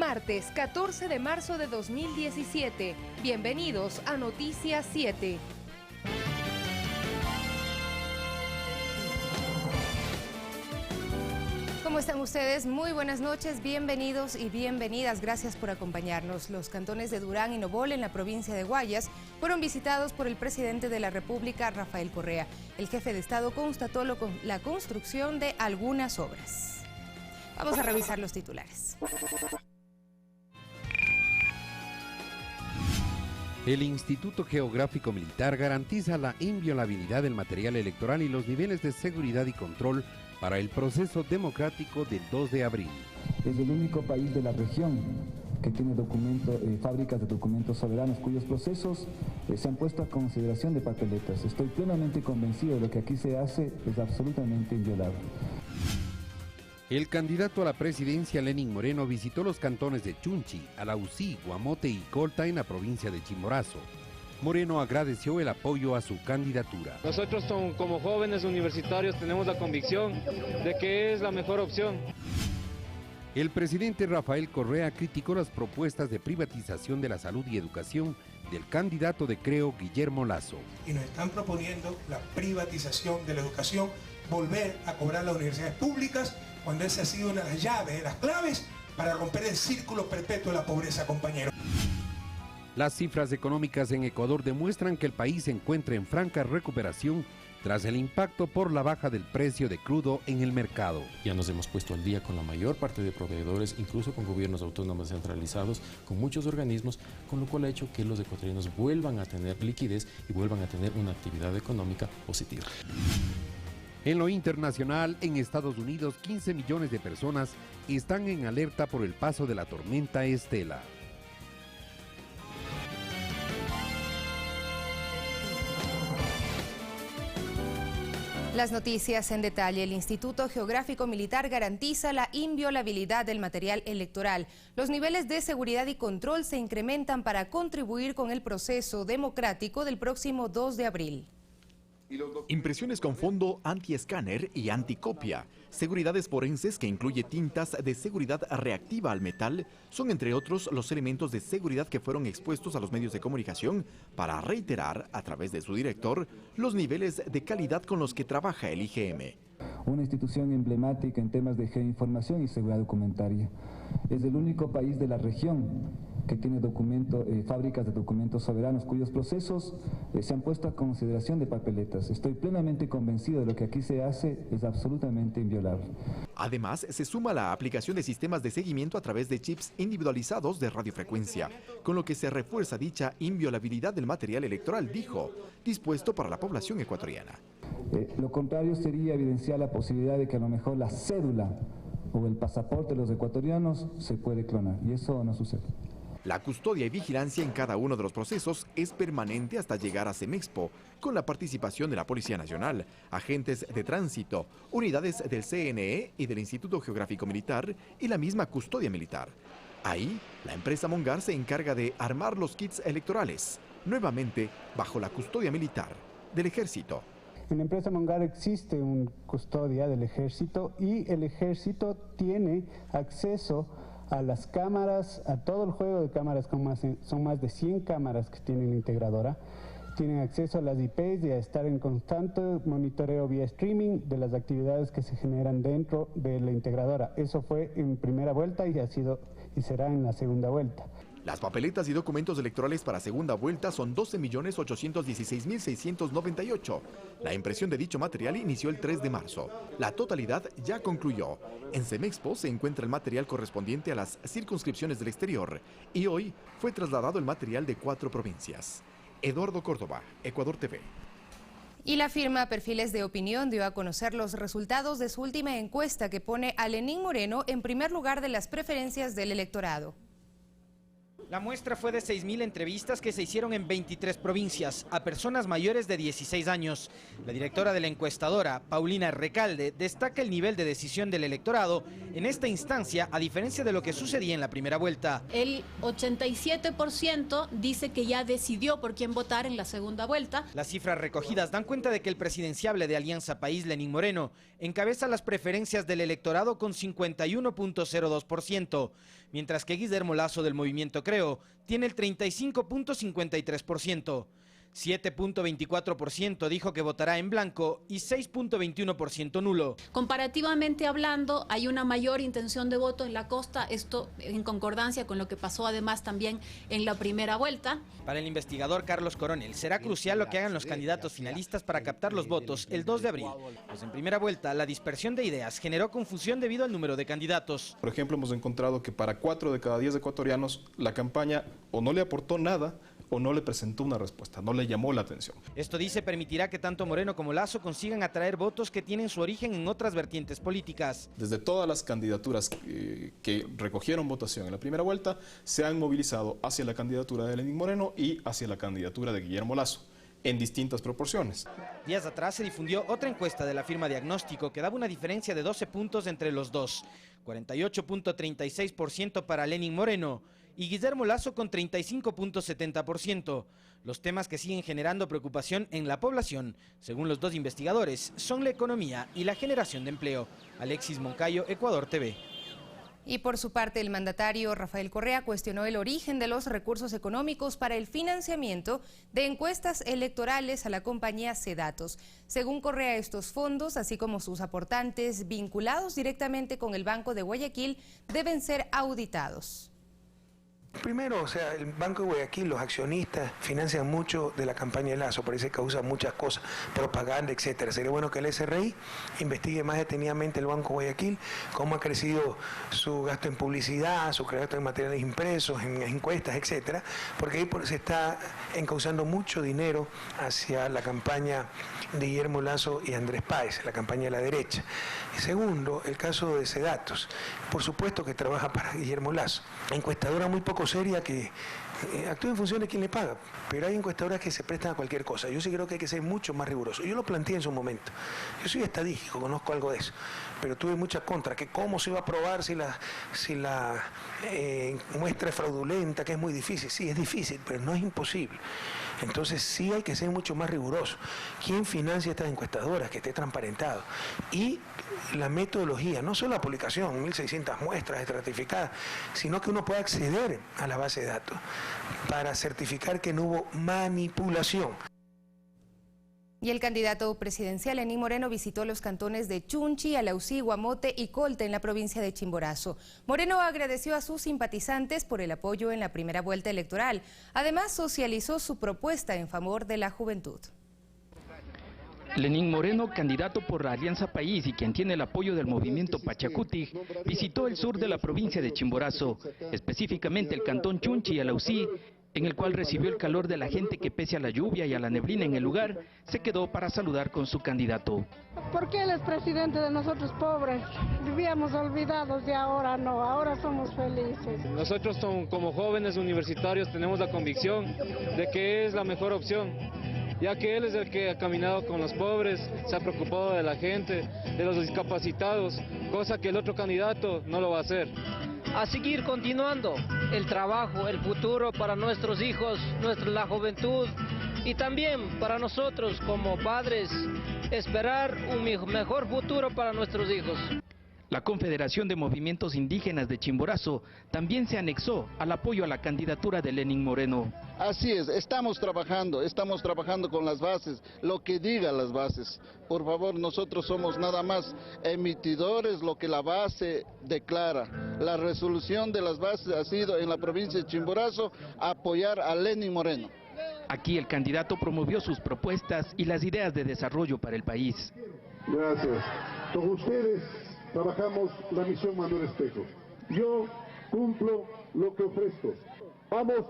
Martes 14 de marzo de 2017. Bienvenidos a Noticias 7. ¿Cómo están ustedes? Muy buenas noches, bienvenidos y bienvenidas. Gracias por acompañarnos. Los cantones de Durán y Nobol en la provincia de Guayas fueron visitados por el presidente de la República, Rafael Correa. El jefe de Estado constató la construcción de algunas obras. Vamos a revisar los titulares. El Instituto Geográfico Militar garantiza la inviolabilidad del material electoral y los niveles de seguridad y control para el proceso democrático del 2 de abril. Es el único país de la región que tiene fábricas de documentos soberanos cuyos procesos se han puesto a consideración de papeletas. Estoy plenamente convencido de lo que aquí se hace es absolutamente inviolable. El candidato a la presidencia, Lenín Moreno, visitó los cantones de Chunchi, Alausí, Guamote y Colta en la provincia de Chimborazo. Moreno agradeció el apoyo a su candidatura. Nosotros como jóvenes universitarios tenemos la convicción de que es la mejor opción. El presidente Rafael Correa criticó las propuestas de privatización de la salud y educación del candidato de Creo, Guillermo Lasso. Y nos están proponiendo la privatización de la educación, volver a cobrar las universidades públicas, cuando esa ha sido una de las llaves, de las claves para romper el círculo perpetuo de la pobreza, compañeros. Las cifras económicas en Ecuador demuestran que el país se encuentra en franca recuperación tras el impacto por la baja del precio de crudo en el mercado. Ya nos hemos puesto al día con la mayor parte de proveedores, incluso con gobiernos autónomos centralizados, con muchos organismos, con lo cual ha hecho que los ecuatorianos vuelvan a tener liquidez y vuelvan a tener una actividad económica positiva. En lo internacional, en Estados Unidos, 15 millones de personas están en alerta por el paso de la tormenta Estela. Las noticias en detalle. El Instituto Geográfico Militar garantiza la inviolabilidad del material electoral. Los niveles de seguridad y control se incrementan para contribuir con el proceso democrático del próximo 2 de abril. Impresiones con fondo anti-escáner y anticopia. Seguridades forenses que incluye tintas de seguridad reactiva al metal son entre otros los elementos de seguridad que fueron expuestos a los medios de comunicación para reiterar a través de su director los niveles de calidad con los que trabaja el IGM. Una institución emblemática en temas de geoinformación y seguridad documentaria. Es el único país de la región que tiene fábricas de documentos soberanos cuyos procesos se han puesto a consideración de papeletas. Estoy plenamente convencido de lo que aquí se hace es absolutamente inviolable. Además, se suma la aplicación de sistemas de seguimiento a través de chips individualizados de radiofrecuencia, con lo que se refuerza dicha inviolabilidad del material electoral, dijo, dispuesto para la población ecuatoriana. Lo contrario sería evidenciar la posibilidad de que a lo mejor la cédula o el pasaporte de los ecuatorianos se puede clonar, y eso no sucede. La custodia y vigilancia en cada uno de los procesos es permanente hasta llegar a Semexpo, con la participación de la Policía Nacional, agentes de tránsito, unidades del CNE y del Instituto Geográfico Militar y la misma custodia militar. Ahí, la empresa Mongar se encarga de armar los kits electorales, nuevamente bajo la custodia militar del Ejército. En la empresa Mongar existe una custodia del Ejército y el Ejército tiene acceso a las cámaras, a todo el juego de cámaras, son más de 100 cámaras que tiene la integradora. Tienen acceso a las IPs y a estar en constante monitoreo vía streaming de las actividades que se generan dentro de la integradora. Eso fue en primera vuelta y será en la segunda vuelta. Las papeletas y documentos electorales para segunda vuelta son 12.816.698. La impresión de dicho material inició el 3 de marzo. La totalidad ya concluyó. En Semexpo se encuentra el material correspondiente a las circunscripciones del exterior y hoy fue trasladado el material de 4 provincias. Eduardo Córdoba, Ecuador TV. Y la firma Perfiles de Opinión dio a conocer los resultados de su última encuesta que pone a Lenín Moreno en primer lugar de las preferencias del electorado. La muestra fue de 6.000 entrevistas que se hicieron en 23 provincias a personas mayores de 16 años. La directora de la encuestadora, Paulina Recalde, destaca el nivel de decisión del electorado en esta instancia, a diferencia de lo que sucedía en la primera vuelta. El 87% dice que ya decidió por quién votar en la segunda vuelta. Las cifras recogidas dan cuenta de que el presidenciable de Alianza País, Lenín Moreno, encabeza las preferencias del electorado con 51.02%, mientras que Guillermo Lasso del Movimiento Creo tiene el 35.53%. 7.24% dijo que votará en blanco y 6.21% nulo. Comparativamente hablando, hay una mayor intención de voto en la costa, esto en concordancia con lo que pasó además también en la primera vuelta. Para el investigador Carlos Coronel, será crucial lo que hagan los candidatos finalistas para captar los votos el 2 de abril. Pues en primera vuelta, la dispersión de ideas generó confusión debido al número de candidatos. Por ejemplo, hemos encontrado que para 4 de cada 10 ecuatorianos, la campaña o no le aportó nada o no le presentó una respuesta, no le llamó la atención. Esto dice permitirá que tanto Moreno como Lasso consigan atraer votos que tienen su origen en otras vertientes políticas. Desde todas las candidaturas que recogieron votación en la primera vuelta, se han movilizado hacia la candidatura de Lenín Moreno y hacia la candidatura de Guillermo Lasso, en distintas proporciones. Días atrás se difundió otra encuesta de la firma Diagnóstico que daba una diferencia de 12 puntos entre los dos, 48.36% para Lenín Moreno y Guillermo Lasso con 35.70%. Los temas que siguen generando preocupación en la población, según los dos investigadores, son la economía y la generación de empleo. Alexis Moncayo, Ecuador TV. Y por su parte, el mandatario Rafael Correa cuestionó el origen de los recursos económicos para el financiamiento de encuestas electorales a la compañía Cedatos. Según Correa, estos fondos, así como sus aportantes vinculados directamente con el Banco de Guayaquil, deben ser auditados. Primero, o sea, el Banco de Guayaquil, los accionistas financian mucho de la campaña de Lasso, por eso causa muchas cosas, propaganda, etcétera. Sería bueno que el SRI investigue más detenidamente el Banco de Guayaquil, cómo ha crecido su gasto en publicidad, su gasto en materiales impresos, en encuestas, etcétera, porque ahí se está encauzando mucho dinero hacia la campaña de Guillermo Lasso y Andrés Páez, la campaña de la derecha. Y segundo, el caso de Cedatos, por supuesto que trabaja para Guillermo Lasso, encuestadora muy poco seria que actúa en función de quién le paga, pero hay encuestadoras que se prestan a cualquier cosa. Yo sí creo que hay que ser mucho más riguroso. Yo lo planteé en su momento. Yo soy estadístico, conozco algo de eso, pero tuve muchas contras, que cómo se iba a probar si la muestra es fraudulenta, que es muy difícil. Sí, es difícil, pero no es imposible. Entonces sí hay que ser mucho más riguroso. ¿Quién financia estas encuestadoras? Que esté transparentado. Y la metodología, no solo la publicación, 1.600 muestras estratificadas, sino que uno pueda acceder a la base de datos para certificar que no hubo manipulación. Y el candidato presidencial Lenín Moreno visitó los cantones de Chunchi, Alausí, Guamote y Colta en la provincia de Chimborazo. Moreno agradeció a sus simpatizantes por el apoyo en la primera vuelta electoral. Además, socializó su propuesta en favor de la juventud. Lenín Moreno, candidato por la Alianza País y quien tiene el apoyo del movimiento Pachacuti, visitó el sur de la provincia de Chimborazo, específicamente el cantón Chunchi y Alausí, en el cual recibió el calor de la gente que pese a la lluvia y a la neblina en el lugar, se quedó para saludar con su candidato. Porque él es presidente de nosotros pobres, vivíamos olvidados y ahora no, ahora somos felices. Nosotros como jóvenes universitarios tenemos la convicción de que es la mejor opción, ya que él es el que ha caminado con los pobres, se ha preocupado de la gente, de los discapacitados, cosa que el otro candidato no lo va a hacer. A seguir continuando el trabajo, el futuro para nuestros hijos, la juventud y también para nosotros como padres, esperar un mejor futuro para nuestros hijos. La Confederación de Movimientos Indígenas de Chimborazo también se anexó al apoyo a la candidatura de Lenín Moreno. Así es, estamos trabajando con las bases, lo que digan las bases. Por favor, nosotros somos nada más emitidores, lo que la base declara. La resolución de las bases ha sido en la provincia de Chimborazo apoyar a Lenín Moreno. Aquí el candidato promovió sus propuestas y las ideas de desarrollo para el país. Gracias. Con ustedes trabajamos la misión Manuel Espejo. Yo cumplo lo que ofrezco. Vamos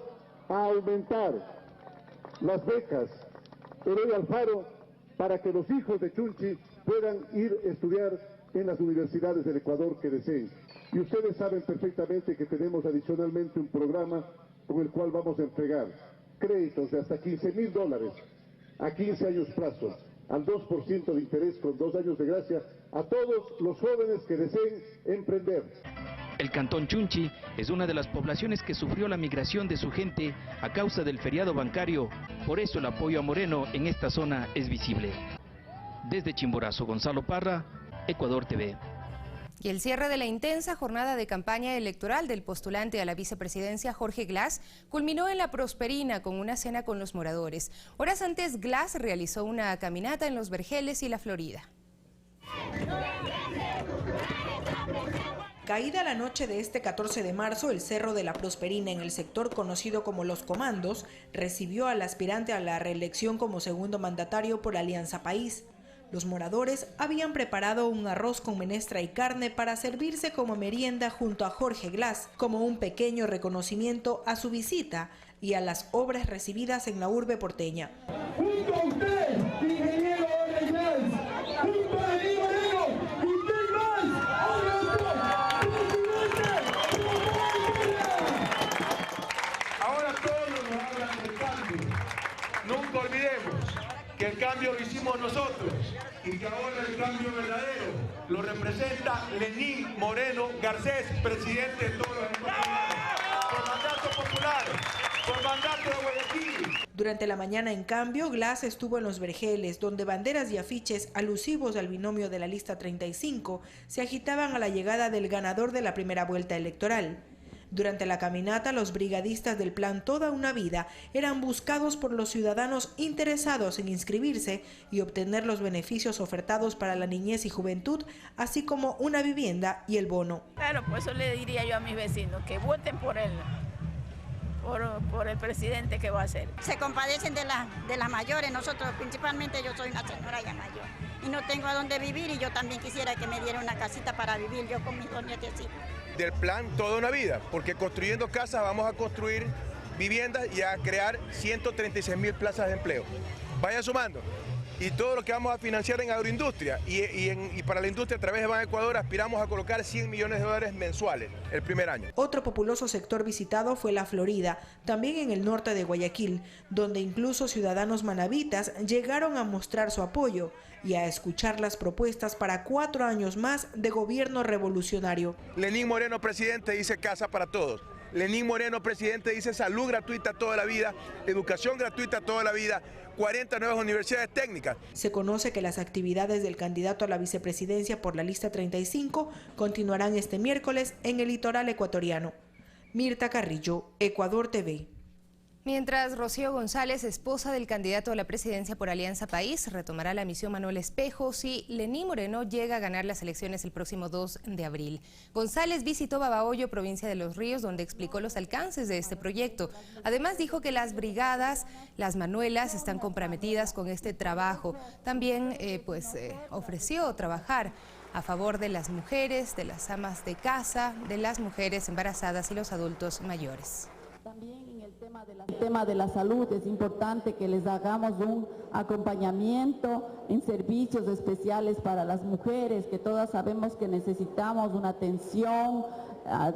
a aumentar las becas Heroy Alfaro para que los hijos de Chunchi puedan ir a estudiar en las universidades del Ecuador que deseen. Y ustedes saben perfectamente que tenemos adicionalmente un programa con el cual vamos a entregar créditos de hasta $15,000 a 15 años plazo, al 2% de interés con 2 años de gracia a todos los jóvenes que deseen emprender. El cantón Chunchi es una de las poblaciones que sufrió la migración de su gente a causa del feriado bancario, por eso el apoyo a Moreno en esta zona es visible. Desde Chimborazo, Gonzalo Parra, Ecuador TV. Y el cierre de la intensa jornada de campaña electoral del postulante a la vicepresidencia Jorge Glass culminó en La Prosperina con una cena con los moradores. Horas antes, Glass realizó una caminata en Los Vergeles y La Florida. Caída la noche de este 14 de marzo, el Cerro de La Prosperina, en el sector conocido como Los Comandos, recibió al aspirante a la reelección como segundo mandatario por Alianza País. Los moradores habían preparado un arroz con menestra y carne para servirse como merienda junto a Jorge Glass, como un pequeño reconocimiento a su visita y a las obras recibidas en la urbe porteña. Junto a usted, ingeniero Jorge Glass, junto a Lenín Moreno, usted más, ahora todos nos hablan del cambio. Nunca olvidemos que el cambio lo hicimos nosotros y que ahora el cambio verdadero lo representa Lenín Moreno Garcés, presidente de todos los ecuatorianos, por mandato popular, por mandato de Guayaquil. Durante la mañana, en cambio, Glass estuvo en Los Vergeles, donde banderas y afiches alusivos al binomio de la lista 35 se agitaban a la llegada del ganador de la primera vuelta electoral. Durante la caminata, los brigadistas del plan Toda una Vida eran buscados por los ciudadanos interesados en inscribirse y obtener los beneficios ofertados para la niñez y juventud, así como una vivienda y el bono. Claro, pues eso le diría yo a mis vecinos, que voten por él, por el presidente que va a ser. Se compadecen de las mayores, nosotros principalmente, yo soy una señora ya mayor y no tengo a dónde vivir, y yo también quisiera que me diera una casita para vivir yo con mis dos nietecitos. Del plan Toda una Vida, porque construyendo casas vamos a construir viviendas y a crear 136.000 plazas de empleo. Vaya sumando. Y todo lo que vamos a financiar en agroindustria y para la industria a través de Ban Ecuador aspiramos a colocar $100 millones mensuales el primer año. Otro populoso sector visitado fue La Florida, también en el norte de Guayaquil, donde incluso ciudadanos manavitas llegaron a mostrar su apoyo y a escuchar las propuestas para 4 años más de gobierno revolucionario. Lenín Moreno, presidente, dice casa para todos. Lenín Moreno, presidente, dice salud gratuita toda la vida, educación gratuita toda la vida, 40 nuevas universidades técnicas. Se conoce que las actividades del candidato a la vicepresidencia por la lista 35 continuarán este miércoles en el litoral ecuatoriano. Mirta Carrillo, Ecuador TV. Mientras Rocío González, esposa del candidato a la presidencia por Alianza País, retomará la misión Manuel Espejo si Lenín Moreno llega a ganar las elecciones el próximo 2 de abril. González visitó Babahoyo, provincia de Los Ríos, donde explicó los alcances de este proyecto. Además dijo que las brigadas, las manuelas, están comprometidas con este trabajo. También ofreció trabajar a favor de las mujeres, de las amas de casa, de las mujeres embarazadas y los adultos mayores. También en el tema de la salud es importante que les hagamos un acompañamiento en servicios especiales para las mujeres, que todas sabemos que necesitamos una atención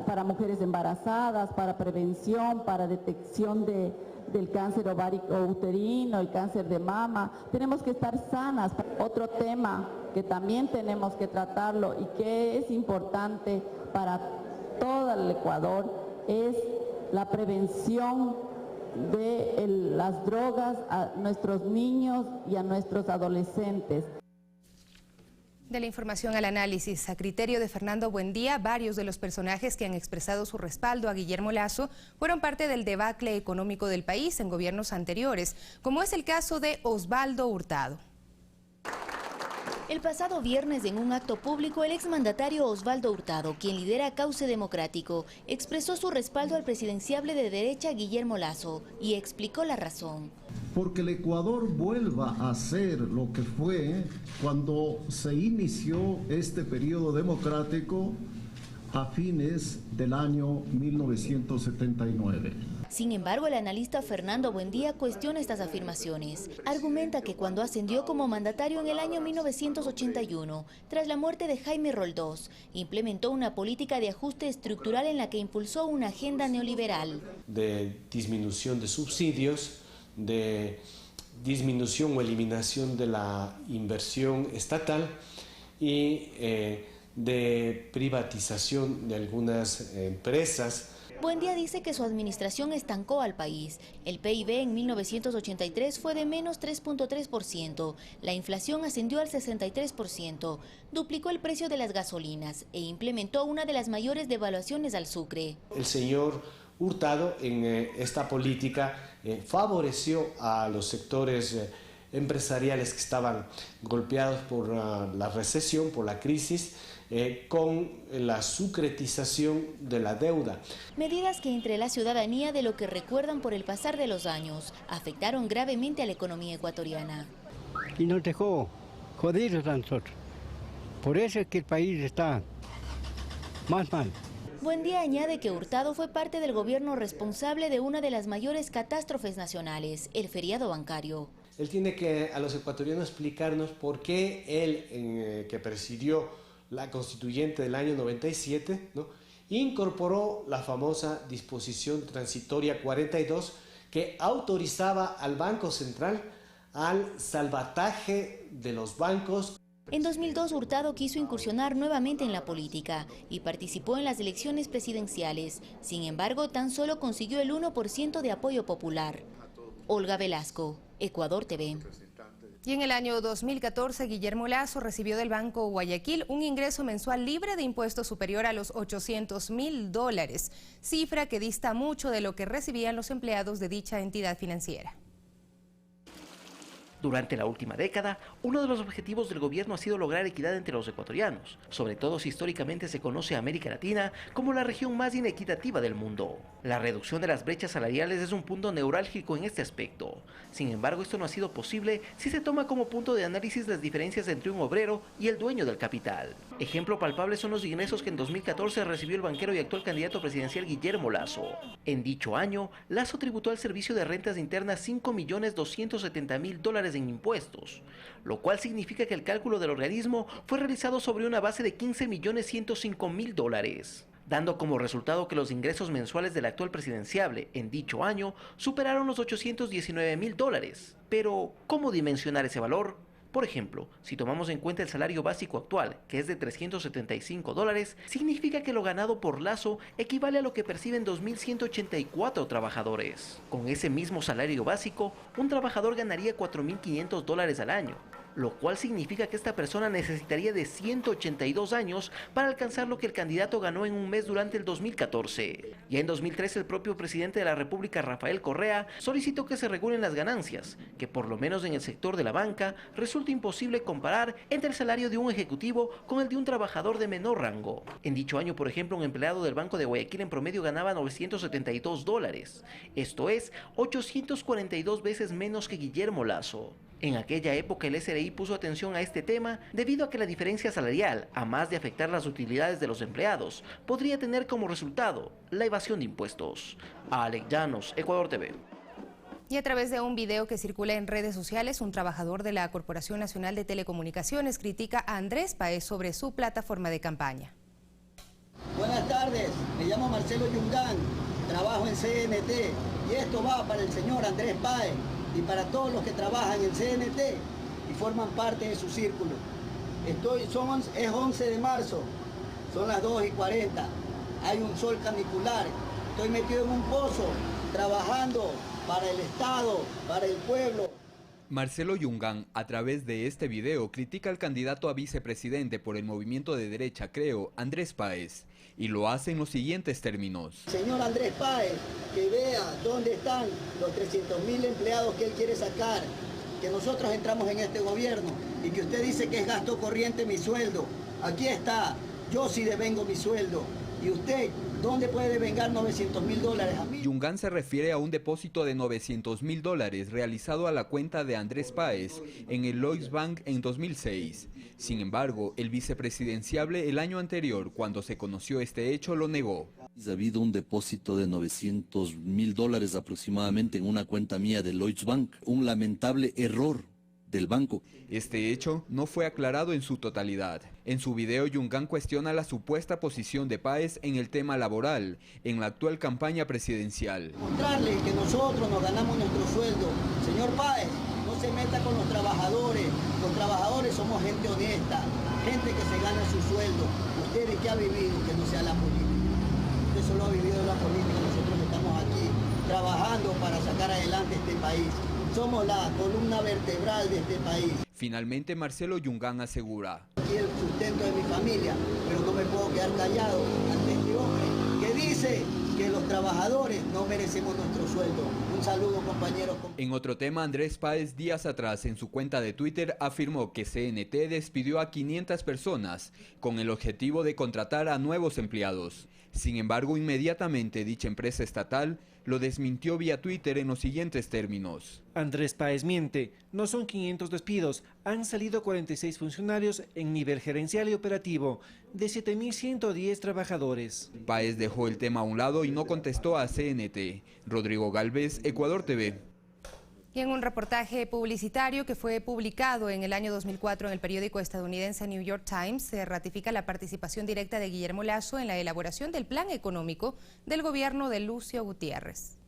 para mujeres embarazadas, para prevención, para detección del cáncer ovárico uterino, el cáncer de mama. Tenemos que estar sanas. Otro tema que también tenemos que tratarlo y que es importante para todo el Ecuador es la prevención de las drogas a nuestros niños y a nuestros adolescentes. De la información al análisis, a criterio de Fernando Buendía, varios de los personajes que han expresado su respaldo a Guillermo Lasso fueron parte del debacle económico del país en gobiernos anteriores, como es el caso de Osvaldo Hurtado. El pasado viernes, en un acto público, el exmandatario Osvaldo Hurtado, quien lidera Cauce Democrático, expresó su respaldo al presidenciable de derecha Guillermo Lasso y explicó la razón. Porque el Ecuador vuelva a ser lo que fue cuando se inició este periodo democrático a fines del año 1979. Sin embargo, el analista Fernando Buendía cuestiona estas afirmaciones. Argumenta que cuando ascendió como mandatario en el año 1981, tras la muerte de Jaime Roldós, implementó una política de ajuste estructural en la que impulsó una agenda neoliberal. De disminución de subsidios, de disminución o eliminación de la inversión estatal y de privatización de algunas empresas. Buendía dice que su administración estancó al país. El PIB en 1983 fue de menos 3.3%, la inflación ascendió al 63%, duplicó el precio de las gasolinas e implementó una de las mayores devaluaciones al sucre. El señor Hurtado en esta política favoreció a los sectores empresariales que estaban golpeados por la recesión, por la crisis, con la sucretización de la deuda. Medidas que entre la ciudadanía de lo que recuerdan por el pasar de los años afectaron gravemente a la economía ecuatoriana. Y nos dejó jodidos a nosotros. Por eso es que el país está más mal. Buendía añade que Hurtado fue parte del gobierno responsable de una de las mayores catástrofes nacionales, el feriado bancario. Él tiene que a los ecuatorianos explicarnos por qué él, que presidió la constituyente del año 97, ¿no?, incorporó la famosa disposición transitoria 42 que autorizaba al Banco Central al salvataje de los bancos. En 2002, Hurtado quiso incursionar nuevamente en la política y participó en las elecciones presidenciales. Sin embargo, tan solo consiguió el 1% de apoyo popular. Olga Velasco, Ecuador TV. Y en el año 2014, Guillermo Lasso recibió del Banco Guayaquil un ingreso mensual libre de impuestos superior a los $800.000, cifra que dista mucho de lo que recibían los empleados de dicha entidad financiera. Durante la última década, uno de los objetivos del gobierno ha sido lograr equidad entre los ecuatorianos, sobre todo si históricamente se conoce a América Latina como la región más inequitativa del mundo. La reducción de las brechas salariales es un punto neurálgico en este aspecto. Sin embargo, esto no ha sido posible si se toma como punto de análisis las diferencias entre un obrero y el dueño del capital. Ejemplo palpable son los ingresos que en 2014 recibió el banquero y actual candidato presidencial Guillermo Lasso. En dicho año, Lasso tributó al Servicio de Rentas Internas $5.270.000 en impuestos, lo cual significa que el cálculo del organismo fue realizado sobre una base de $15.105.000, dando como resultado que los ingresos mensuales del actual presidenciable en dicho año superaron los $819.000. Pero, ¿cómo dimensionar ese valor? Por ejemplo, si tomamos en cuenta el salario básico actual, que es de $375, significa que lo ganado por Lasso equivale a lo que perciben 2.184 trabajadores. Con ese mismo salario básico, un trabajador ganaría $4.500 al año, lo cual significa que esta persona necesitaría de 182 años para alcanzar lo que el candidato ganó en un mes durante el 2014. Ya en 2013 el propio presidente de la República, Rafael Correa, solicitó que se regulen las ganancias, que por lo menos en el sector de la banca resulta imposible comparar entre el salario de un ejecutivo con el de un trabajador de menor rango. En dicho año, por ejemplo, un empleado del Banco de Guayaquil en promedio ganaba $972, esto es 842 veces menos que Guillermo Lasso. En aquella época el SRI puso atención a este tema debido a que la diferencia salarial, a más de afectar las utilidades de los empleados, podría tener como resultado la evasión de impuestos. Alex Llanos, Ecuador TV. Y a través de un video que circula en redes sociales, un trabajador de la Corporación Nacional de Telecomunicaciones critica a Andrés Páez sobre su plataforma de campaña. Buenas tardes, me llamo Marcelo Yungán, trabajo en CNT y esto va para el señor Andrés Páez y para todos los que trabajan en CNT y forman parte de su círculo. Es 11 de marzo, son las 2:40, hay un sol canicular, estoy metido en un pozo, trabajando para el Estado, para el pueblo. Marcelo Yungán, a través de este video, critica al candidato a vicepresidente por el movimiento de derecha Creo, Andrés Páez, y lo hace en los siguientes términos. Señor Andrés Páez, que vea dónde están los 300.000 empleados que él quiere sacar, que nosotros entramos en este gobierno y que usted dice que es gasto corriente mi sueldo. Aquí está, yo sí devengo mi sueldo. ¿Y usted dónde puede devengar 900.000 dólares a mí? Yungán se refiere a un depósito de 900.000 dólares realizado a la cuenta de Andrés Páez en el Lloyds Bank en 2006. Sin embargo, el vicepresidenciable el año anterior, cuando se conoció este hecho, lo negó. Ha habido un depósito de 900.000 dólares aproximadamente en una cuenta mía de Lloyds Bank. Un lamentable error del banco. Este hecho no fue aclarado en su totalidad. En su video, Yungán cuestiona la supuesta posición de Páez en el tema laboral en la actual campaña presidencial. Mostrarle que nosotros nos ganamos nuestro sueldo. Señor Páez, no se meta con los trabajadores. Los trabajadores somos gente honesta, gente que se gana su sueldo. Ustedes que ha vivido, que no sea la política. Usted solo ha vivido la política, nosotros estamos aquí trabajando para sacar adelante este país. Somos la columna vertebral de este país. Finalmente, Marcelo Yungán asegura: aquí el sustento de mi familia, pero no me puedo quedar callado ante este hombre que dice que los trabajadores no merecemos nuestro sueldo. Un saludo, compañeros. En otro tema, Andrés Páez días atrás en su cuenta de Twitter afirmó que CNT despidió a 500 personas con el objetivo de contratar a nuevos empleados. Sin embargo, inmediatamente dicha empresa estatal lo desmintió vía Twitter en los siguientes términos. Andrés Páez miente, no son 500 despidos, han salido 46 funcionarios en nivel gerencial y operativo, de 7.110 trabajadores. Páez dejó el tema a un lado y no contestó a CNT. Rodrigo Galvez, Ecuador TV. Y en un reportaje publicitario que fue publicado en el año 2004 en el periódico estadounidense New York Times, se ratifica la participación directa de Guillermo Lasso en la elaboración del plan económico del gobierno de Lucio Gutiérrez.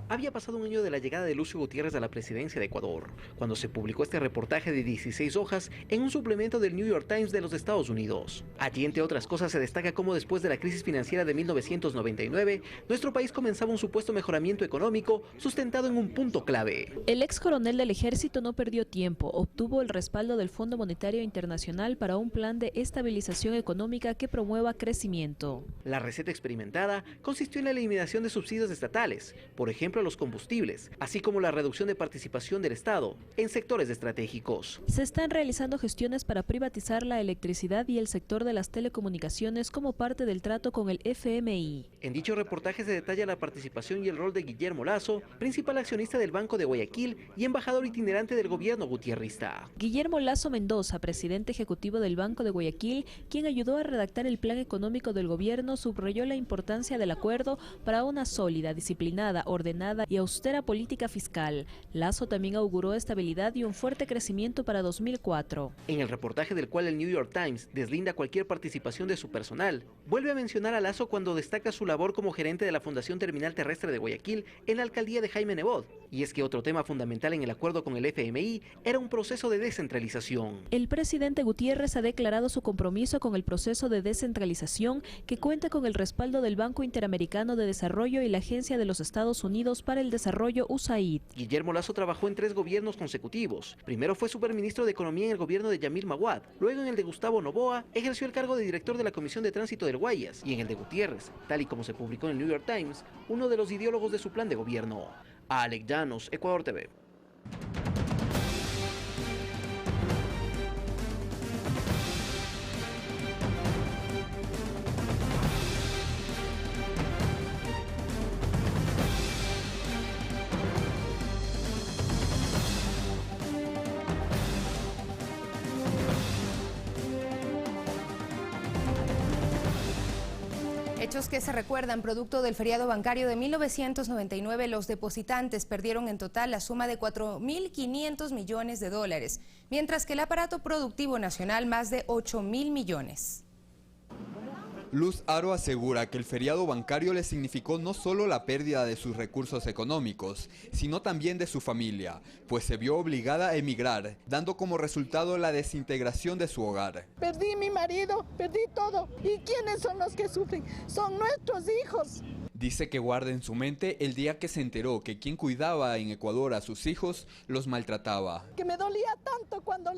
Había pasado un año de la llegada de Lucio Gutiérrez a la presidencia de Ecuador, cuando se publicó este reportaje de 16 hojas en un suplemento del New York Times de los Estados Unidos. Allí, entre otras cosas, se destaca cómo después de la crisis financiera de 1999, nuestro país comenzaba un supuesto mejoramiento económico sustentado en un punto clave. El ex coronel del ejército no perdió tiempo, obtuvo el respaldo del Fondo Monetario Internacional para un plan de estabilización económica que promueva crecimiento. La receta experimentada consistió en la eliminación de subsidios estatales, por ejemplo a los combustibles, así como la reducción de participación del Estado en sectores estratégicos. Se están realizando gestiones para privatizar la electricidad y el sector de las telecomunicaciones como parte del trato con el FMI. En dicho reportaje se detalla la participación y el rol de Guillermo Lasso, principal accionista del Banco de Guayaquil y embajador itinerante del gobierno gutierrista. Guillermo Lasso Mendoza, presidente ejecutivo del Banco de Guayaquil, quien ayudó a redactar el plan económico del gobierno, subrayó la importancia del acuerdo para una sólida, disciplinada, ordenada y austera política fiscal. Lasso también auguró estabilidad y un fuerte crecimiento para 2004. En el reportaje del cual el New York Times deslinda cualquier participación de su personal, vuelve a mencionar a Lasso cuando destaca su labor como gerente de la Fundación Terminal Terrestre de Guayaquil en la alcaldía de Jaime Nebot. Y es que otro tema fundamental en el acuerdo con el FMI era un proceso de descentralización. El presidente Gutiérrez ha declarado su compromiso con el proceso de descentralización, que cuenta con el respaldo del Banco Interamericano de Desarrollo y la Agencia de los Estados Unidos para el Desarrollo USAID. Guillermo Lasso trabajó en 3 gobiernos consecutivos. Primero fue superministro de Economía en el gobierno de Yamil Maguad, luego en el de Gustavo Noboa ejerció el cargo de director de la Comisión de Tránsito del Guayas, y en el de Gutiérrez, tal y como se publicó en el New York Times, uno de los ideólogos de su plan de gobierno. Alex Llanos, Ecuador TV. Hechos que se recuerdan, producto del feriado bancario de 1999, los depositantes perdieron en total la suma de 4.500 millones de dólares, mientras que el aparato productivo nacional más de 8.000 millones. Luz Aro asegura que el feriado bancario le significó no solo la pérdida de sus recursos económicos, sino también de su familia, pues se vio obligada a emigrar, dando como resultado la desintegración de su hogar. Perdí mi marido, perdí todo. ¿Y quiénes son los que sufren? Son nuestros hijos. Dice que guarda en su mente el día que se enteró que quien cuidaba en Ecuador a sus hijos los maltrataba. Que me dolía tanto cuando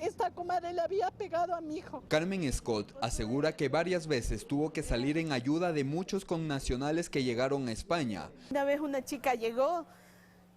esta comadre le había pegado a mi hijo. Carmen Scott asegura que varias veces tuvo que salir en ayuda de muchos connacionales que llegaron a España. Una vez una chica llegó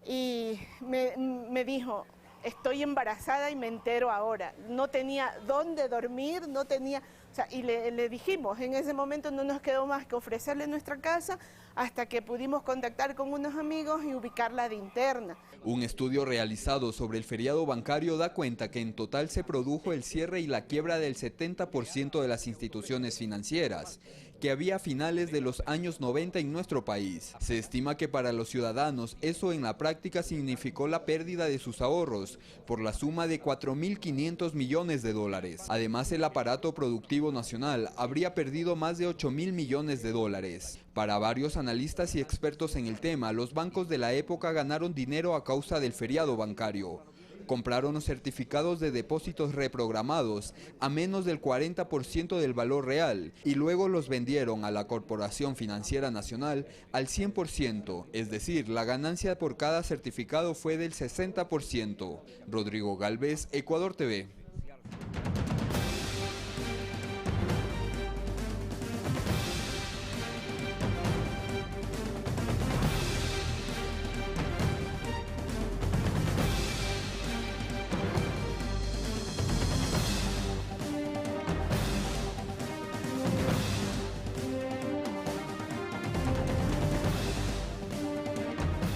y me dijo: estoy embarazada y me entero ahora. No tenía dónde dormir, no tenía sea, y le dijimos, en ese momento no nos quedó más que ofrecerle nuestra casa hasta que pudimos contactar con unos amigos y ubicarla de interna. Un estudio realizado sobre el feriado bancario da cuenta que en total se produjo el cierre y la quiebra del 70% de las instituciones financieras que había a finales de los años 90 en nuestro país. Se estima que para los ciudadanos eso en la práctica significó la pérdida de sus ahorros por la suma de 4.500 millones de dólares. Además, el aparato productivo nacional habría perdido más de 8.000 millones de dólares. Para varios analistas y expertos en el tema, los bancos de la época ganaron dinero a causa del feriado bancario. Compraron los certificados de depósitos reprogramados a menos del 40% del valor real y luego los vendieron a la Corporación Financiera Nacional al 100%, es decir, la ganancia por cada certificado fue del 60%. Rodrigo Galvez, Ecuador TV.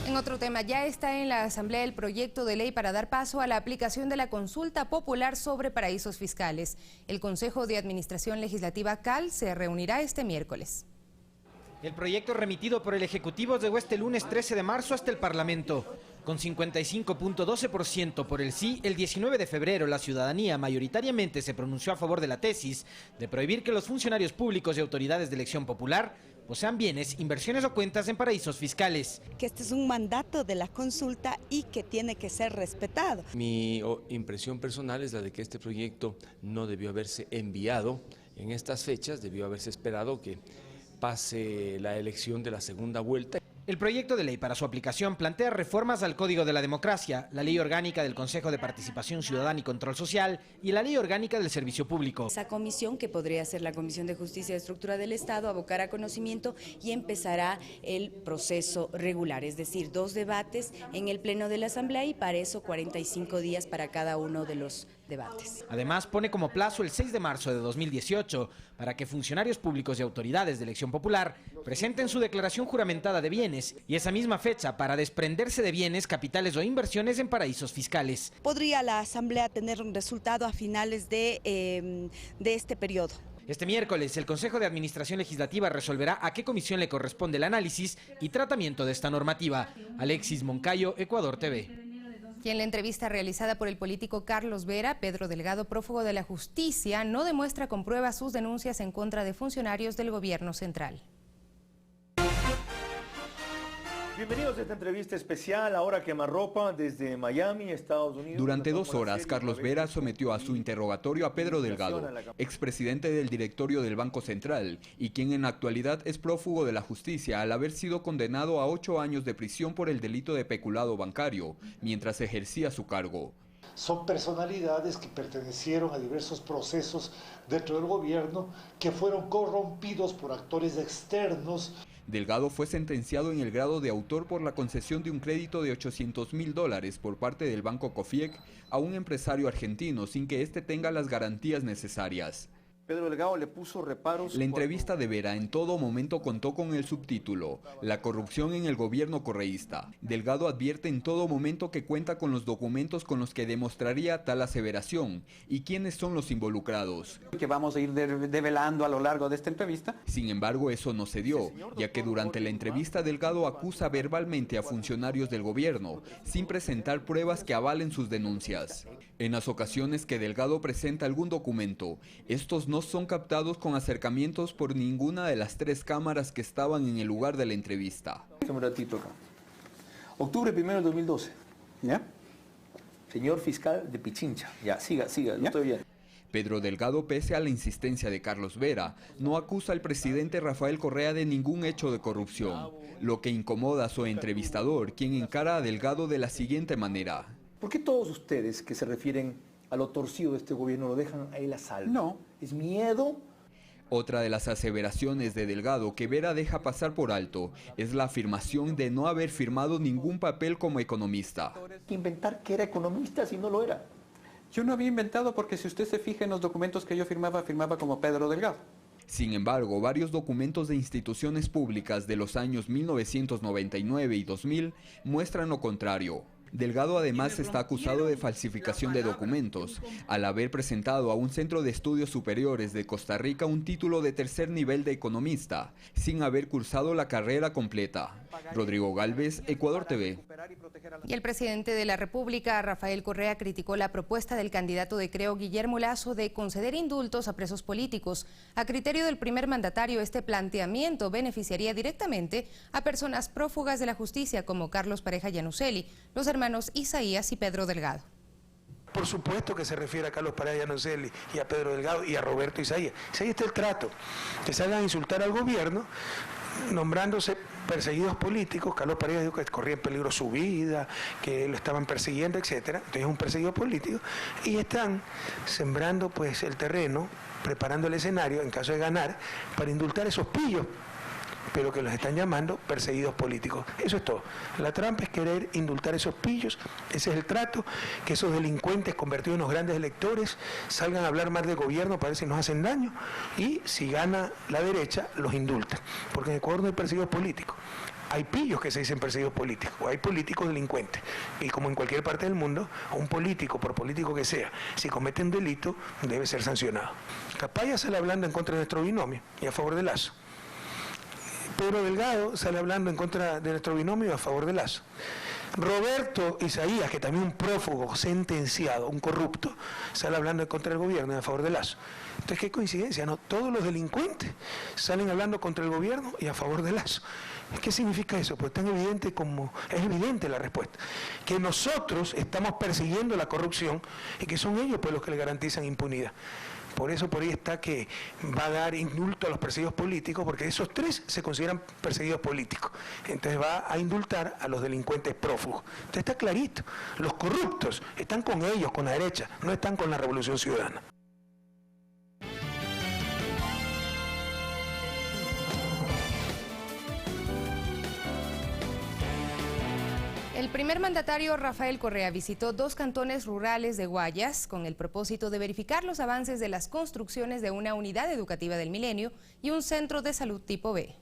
En otro tema, ya está en la Asamblea el proyecto de ley para dar paso a la aplicación de la consulta popular sobre paraísos fiscales. El Consejo de Administración Legislativa CAL se reunirá este miércoles. El proyecto remitido por el Ejecutivo llegó este lunes 13 de marzo hasta el Parlamento. Con 55.12% por el sí, el 19 de febrero la ciudadanía mayoritariamente se pronunció a favor de la tesis de prohibir que los funcionarios públicos y autoridades de elección popular posean bienes, inversiones o cuentas en paraísos fiscales. Que este es un mandato de la consulta y que tiene que ser respetado. Mi impresión personal es la de que este proyecto no debió haberse enviado en estas fechas, debió haberse esperado que pase la elección de la segunda vuelta. El proyecto de ley para su aplicación plantea reformas al Código de la Democracia, la Ley Orgánica del Consejo de Participación Ciudadana y Control Social y la Ley Orgánica del Servicio Público. Esa comisión, que podría ser la Comisión de Justicia y Estructura del Estado, abocará conocimiento y empezará el proceso regular, es decir, 2 debates en el Pleno de la Asamblea y para eso 45 días para cada uno de los debates. Además, pone como plazo el 6 de marzo de 2018 para que funcionarios públicos y autoridades de elección popular presenten su declaración juramentada de bienes y esa misma fecha para desprenderse de bienes, capitales o inversiones en paraísos fiscales. Podría la Asamblea tener un resultado a finales de este periodo. Este miércoles, el Consejo de Administración Legislativa resolverá a qué comisión le corresponde el análisis y tratamiento de esta normativa. Alexis Moncayo, Ecuador TV. Y en la entrevista realizada por el político Carlos Vera, Pedro Delgado, prófugo de la justicia, no demuestra con pruebas sus denuncias en contra de funcionarios del gobierno central. Bienvenidos a esta entrevista especial, ahora quemarropa desde Miami, Estados Unidos. Durante 2 horas, Carlos Vera sometió a su interrogatorio a Pedro Delgado, expresidente del directorio del Banco Central y quien en la actualidad es prófugo de la justicia al haber sido condenado a 8 años de prisión por el delito de peculado bancario, mientras ejercía su cargo. Son personalidades que pertenecieron a diversos procesos dentro del gobierno que fueron corrompidos por actores externos. Delgado fue sentenciado en el grado de autor por la concesión de un crédito de $800.000 por parte del Banco COFIEC a un empresario argentino sin que éste tenga las garantías necesarias. Pedro Delgado le puso reparos. La entrevista de Vera en todo momento contó con el subtítulo "La corrupción en el gobierno correísta". Delgado advierte en todo momento que cuenta con los documentos con los que demostraría tal aseveración y quiénes son los involucrados. Que vamos a ir develando a lo largo de esta entrevista. Sin embargo, eso no se dio, ya que durante la entrevista Delgado acusa verbalmente a funcionarios del gobierno, sin presentar pruebas que avalen sus denuncias. En las ocasiones que Delgado presenta algún documento, estos no son captados con acercamientos por ninguna de las 3 cámaras que estaban en el lugar de la entrevista. Un ratito acá. Octubre 1 de 2012. ¿Ya? Señor fiscal de Pichincha. Ya, siga, ¿ya? Estoy bien. Pedro Delgado, pese a la insistencia de Carlos Vera, no acusa al presidente Rafael Correa de ningún hecho de corrupción, lo que incomoda a su entrevistador, quien encara a Delgado de la siguiente manera. ¿Por qué todos ustedes que se refieren a lo torcido de este gobierno lo dejan a él a salvo? No. ¿Es miedo? Otra de las aseveraciones de Delgado que Vera deja pasar por alto es la afirmación de no haber firmado ningún papel como economista. Inventar que era economista si no lo era. Yo no había inventado porque si usted se fija en los documentos que yo firmaba como Pedro Delgado. Sin embargo, varios documentos de instituciones públicas de los años 1999 y 2000 muestran lo contrario. Delgado además está acusado de falsificación de documentos, al haber presentado a un centro de estudios superiores de Costa Rica un título de tercer nivel de economista, sin haber cursado la carrera completa. Rodrigo Galvez, Ecuador TV. Y el presidente de la República, Rafael Correa, criticó la propuesta del candidato de Creo, Guillermo Lasso, de conceder indultos a presos políticos. A criterio del primer mandatario, este planteamiento beneficiaría directamente a personas prófugas de la justicia como Carlos Pareja Yanuseli, los hermanos Isaías y Pedro Delgado. Por supuesto que se refiere a Carlos Pareja Yanuseli y a Pedro Delgado y a Roberto Isaías. Si ahí está el trato, que salgan a insultar al gobierno, nombrándose perseguidos políticos. Carlos Pareja dijo que corría en peligro su vida, que lo estaban persiguiendo, etcétera. Entonces es un perseguido político y están sembrando pues el terreno, preparando el escenario en caso de ganar para indultar esos pillos, pero que los están llamando perseguidos políticos. Eso es todo. La trampa es querer indultar esos pillos, ese es el trato, que esos delincuentes convertidos en los grandes electores salgan a hablar más del gobierno para ver si nos hacen daño, y si gana la derecha, los indultan. Porque en Ecuador no hay perseguidos políticos. Hay pillos que se dicen perseguidos políticos, o hay políticos delincuentes. Y como en cualquier parte del mundo, un político, por político que sea, si comete un delito, debe ser sancionado. Capaya sale hablando en contra de nuestro binomio y a favor de Lasso. Pedro Delgado sale hablando en contra de nuestro binomio a favor de Lasso. Roberto Isaías, que también un prófugo sentenciado, un corrupto, sale hablando en contra del gobierno y a favor de Lasso. Entonces, qué coincidencia, ¿no? Todos los delincuentes salen hablando contra el gobierno y a favor de Lasso. ¿Qué significa eso? Pues tan evidente como... Es evidente la respuesta. Que nosotros estamos persiguiendo la corrupción y que son ellos pues los que le garantizan impunidad. Por eso por ahí está que va a dar indulto a los perseguidos políticos, porque esos tres se consideran perseguidos políticos. Entonces va a indultar a los delincuentes prófugos. Entonces está clarito. Los corruptos están con ellos, con la derecha, no están con la Revolución Ciudadana. El primer mandatario Rafael Correa visitó 2 cantones rurales de Guayas con el propósito de verificar los avances de las construcciones de una unidad educativa del Milenio y un centro de salud tipo B.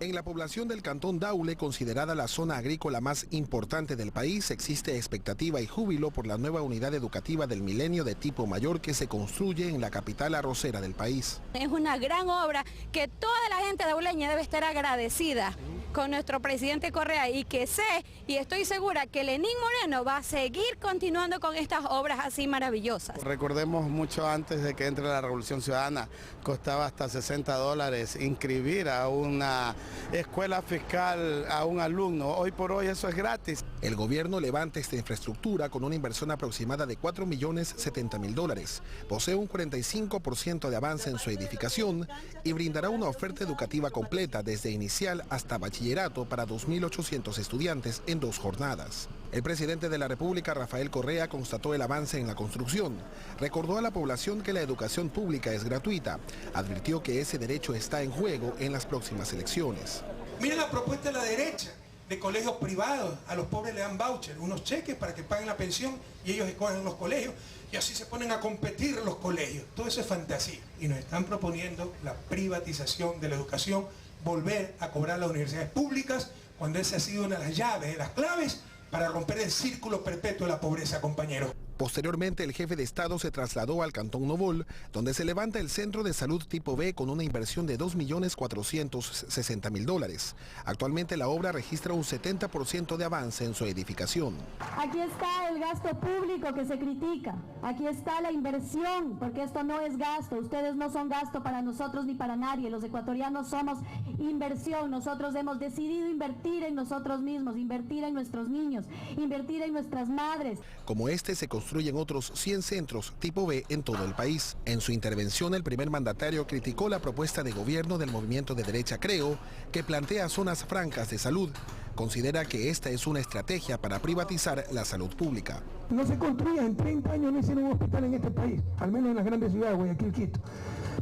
En la población del cantón Daule, considerada la zona agrícola más importante del país, existe expectativa y júbilo por la nueva unidad educativa del Milenio de tipo mayor que se construye en la capital arrocera del país. Es una gran obra que toda la gente dauleña debe estar agradecida con nuestro presidente Correa, y que sé y estoy segura que Lenín Moreno va a seguir continuando con estas obras así maravillosas. Recordemos mucho antes de que entre la Revolución Ciudadana, costaba hasta $60 inscribir a una escuela fiscal a un alumno. Hoy por hoy eso es gratis. El gobierno levanta esta infraestructura con una inversión aproximada de $4.070.000. Posee un 45% de avance en su edificación y brindará una oferta educativa completa desde inicial hasta bachillerato para 2.800 estudiantes en 2 jornadas. El presidente de la República, Rafael Correa, constató el avance en la construcción. Recordó a la población que la educación pública es gratuita. Advirtió que ese derecho está en juego en las próximas elecciones. Miren la propuesta de la derecha, de colegios privados. A los pobres le dan voucher, unos cheques para que paguen la pensión y ellos escogen los colegios y así se ponen a competir los colegios. Todo eso es fantasía. Y nos están proponiendo la privatización de la educación, volver a cobrar las universidades públicas, cuando esa ha sido una de las llaves, de las claves para romper el círculo perpetuo de la pobreza, compañeros. Posteriormente, el jefe de Estado se trasladó al Cantón Novol, donde se levanta el Centro de Salud Tipo B con una inversión de $2.460.000. Actualmente la obra registra un 70% de avance en su edificación. Aquí está el gasto público que se critica, aquí está la inversión, porque esto no es gasto, ustedes no son gasto para nosotros ni para nadie, los ecuatorianos somos inversión, nosotros hemos decidido invertir en nosotros mismos, invertir en nuestros niños, invertir en nuestras madres. Como este se construyen otros 100 centros tipo B en todo el país. En su intervención, el primer mandatario criticó la propuesta de gobierno del movimiento de derecha Creo, que plantea zonas francas de salud. Considera que esta es una estrategia para privatizar la salud pública. No se construía en 30 años, no hicieron un hospital en este país, al menos en las grandes ciudades, Guayaquil, Quito.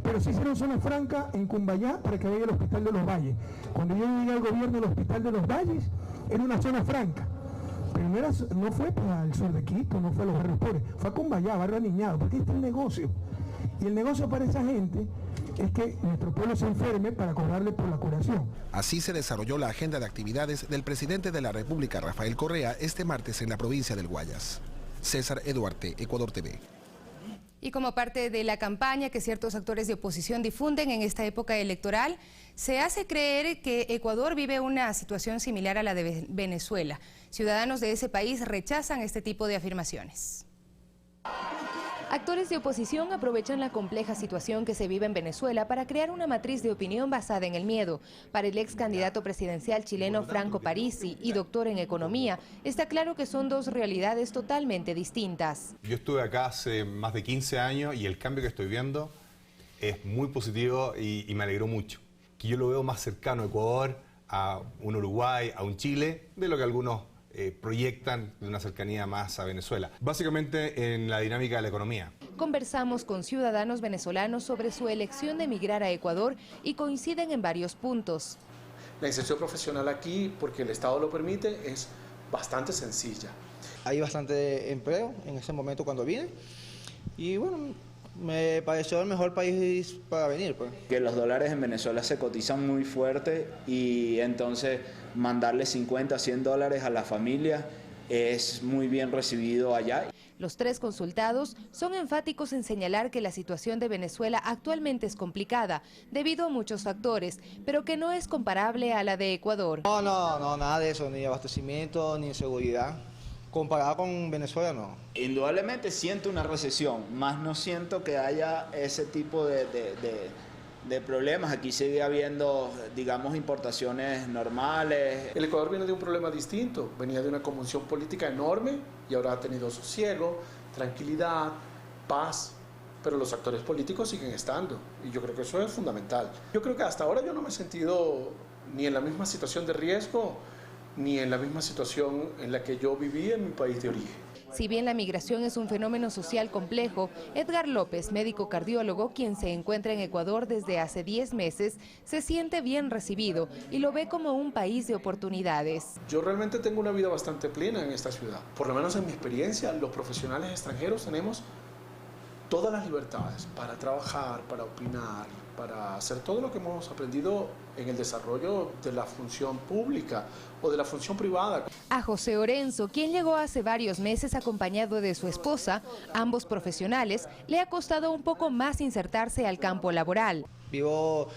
Pero se hicieron zona franca en Cumbayá para que vaya el Hospital de los Valles. Cuando yo llegué al gobierno, el Hospital de los Valles era una zona franca. Pero no fue para el sur de Quito, no fue a los barrios pobres, fue a Cumbayá, barrio Aniñado, porque este es el negocio. Y el negocio para esa gente es que nuestro pueblo se enferme para cobrarle por la curación. Así se desarrolló la agenda de actividades del presidente de la República, Rafael Correa, este martes en la provincia del Guayas. César Eduarte, Ecuador TV. Y como parte de la campaña que ciertos actores de oposición difunden en esta época electoral, se hace creer que Ecuador vive una situación similar a la de Venezuela. Ciudadanos de ese país rechazan este tipo de afirmaciones. Actores de oposición aprovechan la compleja situación que se vive en Venezuela para crear una matriz de opinión basada en el miedo. Para el ex candidato presidencial chileno Franco Parisi y doctor en economía, está claro que son dos realidades totalmente distintas. Yo estuve acá hace más de 15 años y el cambio que estoy viendo es muy positivo y me alegró mucho. Que yo lo veo más cercano a Ecuador, a un Uruguay, a un Chile, de lo que algunos proyectan de una cercanía más a Venezuela. Básicamente en la dinámica de la economía. Conversamos con ciudadanos venezolanos sobre su elección de emigrar a Ecuador y coinciden en varios puntos. La inserción profesional aquí, porque el Estado lo permite, es bastante sencilla. Hay bastante empleo en ese momento cuando vine y bueno, me pareció el mejor país para venir. Pues. Que los dólares en Venezuela se cotizan muy fuerte y entonces mandarle 50, 100 dólares a la familia es muy bien recibido allá. Los tres consultados son enfáticos en señalar que la situación de Venezuela actualmente es complicada debido a muchos factores, pero que no es comparable a la de Ecuador. No, nada de eso, ni abastecimiento, ni seguridad. Comparado con Venezuela, no. Indudablemente siento una recesión, más no siento que haya ese tipo de problemas. Aquí sigue habiendo, digamos, importaciones normales. El Ecuador viene de un problema distinto, venía de una convulsión política enorme y ahora ha tenido sosiego, tranquilidad, paz, pero los actores políticos siguen estando y yo creo que eso es fundamental. Yo creo que hasta ahora yo no me he sentido ni en la misma situación de riesgo ni en la misma situación en la que yo viví en mi país de origen. Si bien la migración es un fenómeno social complejo, Edgar López, médico cardiólogo, quien se encuentra en Ecuador desde hace 10 meses, se siente bien recibido y lo ve como un país de oportunidades. Yo realmente tengo una vida bastante plena en esta ciudad. Por lo menos en mi experiencia, los profesionales extranjeros tenemos todas las libertades para trabajar, para opinar, para hacer todo lo que hemos aprendido en el desarrollo de la función pública o de la función privada. A José Orenzo, quien llegó hace varios meses acompañado de su esposa, ambos profesionales, le ha costado un poco más insertarse al campo laboral. Vivo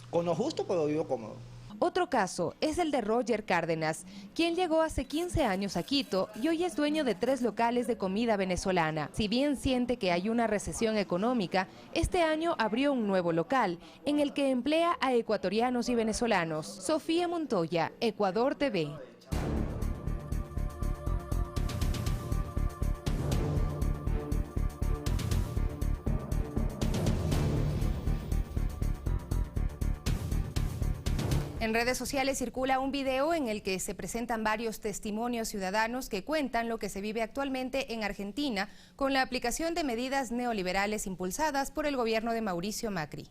con lo justo, pero vivo cómodo. Otro caso es el de Roger Cárdenas, quien llegó hace 15 años a Quito y hoy es dueño de 3 locales de comida venezolana. Si bien siente que hay una recesión económica, este año abrió un nuevo local en el que emplea a ecuatorianos y venezolanos. Sofía Montoya, Ecuador TV. En redes sociales circula un video en el que se presentan varios testimonios ciudadanos que cuentan lo que se vive actualmente en Argentina con la aplicación de medidas neoliberales impulsadas por el gobierno de Mauricio Macri.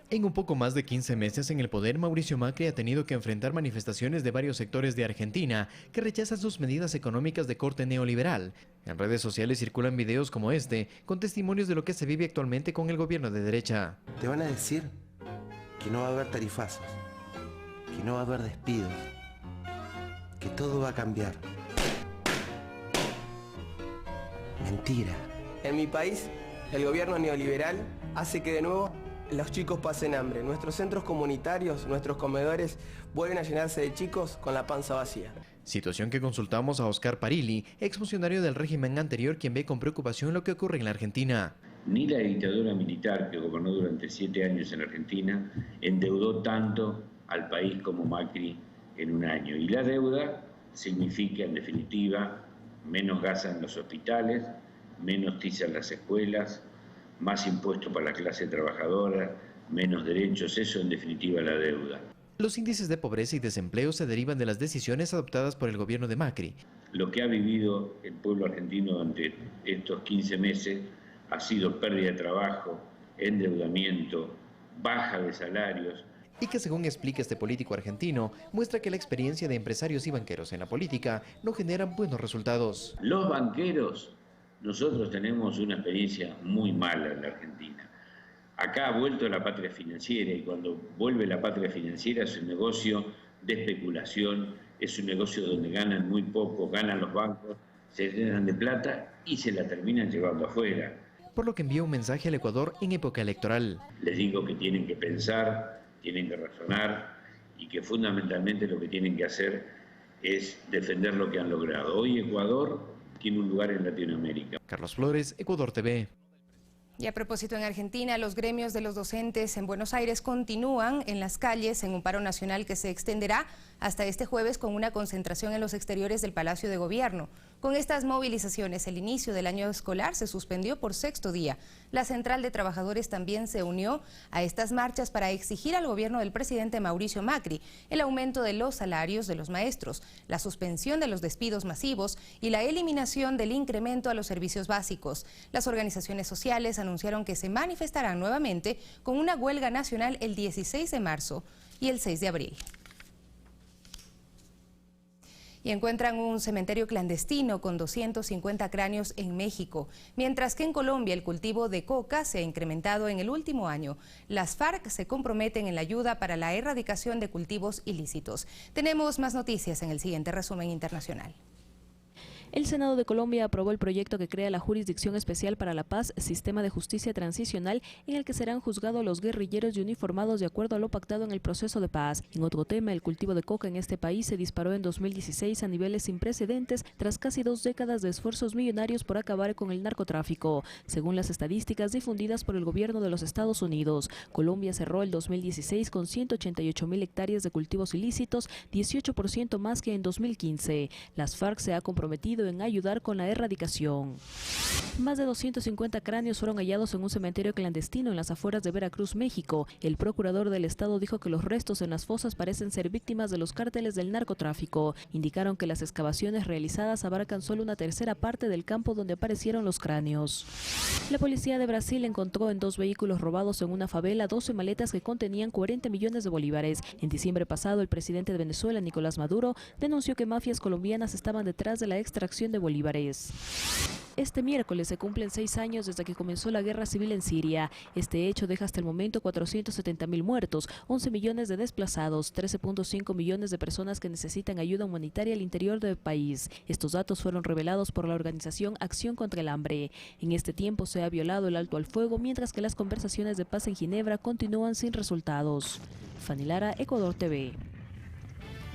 En un poco más de 15 meses en el poder, Mauricio Macri ha tenido que enfrentar manifestaciones de varios sectores de Argentina que rechazan sus medidas económicas de corte neoliberal. En redes sociales circulan videos como este, con testimonios de lo que se vive actualmente con el gobierno de derecha. Te van a decir que no va a haber tarifazos, que no va a haber despidos, que todo va a cambiar. Mentira. En mi país, el gobierno neoliberal hace que de nuevo los chicos pasen hambre. Nuestros centros comunitarios, nuestros comedores, vuelven a llenarse de chicos con la panza vacía. Situación que consultamos a Oscar Parili, exfuncionario del régimen anterior, quien ve con preocupación lo que ocurre en la Argentina. Ni la dictadura militar que gobernó durante 7 años en Argentina endeudó tanto al país como Macri en un año. Y la deuda significa, en definitiva, menos gas en los hospitales, menos tiza en las escuelas, más impuestos para la clase trabajadora, menos derechos, eso en definitiva la deuda. Los índices de pobreza y desempleo se derivan de las decisiones adoptadas por el gobierno de Macri. Lo que ha vivido el pueblo argentino durante estos 15 meses ha sido pérdida de trabajo, endeudamiento, baja de salarios. y que, según explica este político argentino, muestra que la experiencia de empresarios y banqueros en la política no generan buenos resultados. Los banqueros, nosotros tenemos una experiencia muy mala en la Argentina. Acá ha vuelto la patria financiera y cuando vuelve la patria financiera es un negocio de especulación, es un negocio donde ganan muy poco, ganan los bancos, se llenan de plata y se la terminan llevando afuera. Por lo que envió un mensaje al Ecuador en época electoral. Les digo que tienen que pensar, tienen que razonar y que fundamentalmente lo que tienen que hacer es defender lo que han logrado. Hoy Ecuador tiene un lugar en Latinoamérica. Carlos Flores, Ecuador TV. Y a propósito, en Argentina, los gremios de los docentes en Buenos Aires continúan en las calles en un paro nacional que se extenderá hasta este jueves con una concentración en los exteriores del Palacio de Gobierno. Con estas movilizaciones, el inicio del año escolar se suspendió por sexto día. La Central de Trabajadores también se unió a estas marchas para exigir al gobierno del presidente Mauricio Macri el aumento de los salarios de los maestros, la suspensión de los despidos masivos y la eliminación del incremento a los servicios básicos. Las organizaciones sociales anunciaron que se manifestarán nuevamente con una huelga nacional el 16 de marzo y el 6 de abril. Y encuentran un cementerio clandestino con 250 cráneos en México, mientras que en Colombia el cultivo de coca se ha incrementado en el último año. Las FARC se comprometen en la ayuda para la erradicación de cultivos ilícitos. Tenemos más noticias en el siguiente resumen internacional. El Senado de Colombia aprobó el proyecto que crea la Jurisdicción Especial para la Paz, sistema de justicia transicional en el que serán juzgados los guerrilleros y uniformados de acuerdo a lo pactado en el proceso de paz. En otro tema, el cultivo de coca en este país se disparó en 2016 a niveles sin precedentes tras casi 2 décadas de esfuerzos millonarios por acabar con el narcotráfico. Según las estadísticas difundidas por el gobierno de los Estados Unidos, Colombia cerró el 2016 con 188.000 hectáreas de cultivos ilícitos, 18% más que en 2015. Las FARC se ha comprometido en ayudar con la erradicación. Más de 250 cráneos fueron hallados en un cementerio clandestino en las afueras de Veracruz, México. El procurador del estado dijo que los restos en las fosas parecen ser víctimas de los cárteles del narcotráfico. Indicaron que las excavaciones realizadas abarcan solo una tercera parte del campo donde aparecieron los cráneos. La policía de Brasil encontró en 2 vehículos robados en una favela 12 maletas que contenían 40 millones de bolívares. En diciembre pasado, el presidente de Venezuela, Nicolás Maduro, denunció que mafias colombianas estaban detrás de la extracción de bolívares. Este miércoles se cumplen 6 años desde que comenzó la guerra civil en Siria. Este hecho deja hasta el momento 470.000 muertos, 11 millones de desplazados, 13.5 millones de personas que necesitan ayuda humanitaria al interior del país. Estos datos fueron revelados por la organización Acción contra el Hambre. En este tiempo se ha violado el alto al fuego, mientras que las conversaciones de paz en Ginebra continúan sin resultados. Fanny Lara, Ecuador TV.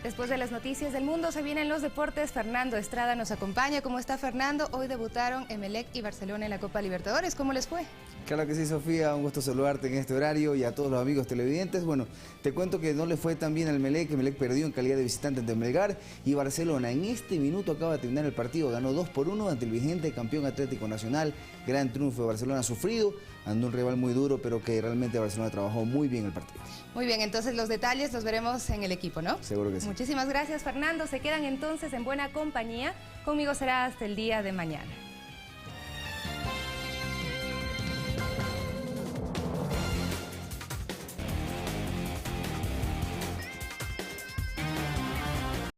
Después de las noticias del mundo se vienen los deportes. Fernando Estrada nos acompaña. ¿Cómo está, Fernando? Hoy debutaron Emelec y Barcelona en la Copa Libertadores. ¿Cómo les fue? Claro que sí, Sofía, un gusto saludarte en este horario y a todos los amigos televidentes. Bueno, te cuento que no le fue tan bien al Emelec. Emelec perdió en calidad de visitante ante Melgar y Barcelona en este minuto acaba de terminar el partido. Ganó 2-1 ante el vigente campeón Atlético Nacional. Gran triunfo de Barcelona, sufrido ante un rival muy duro, pero que realmente Barcelona trabajó muy bien el partido. Muy bien, entonces los detalles los veremos en el equipo, ¿no? Seguro que sí. Muchísimas gracias, Fernando. Se quedan entonces en buena compañía. Conmigo será hasta el día de mañana.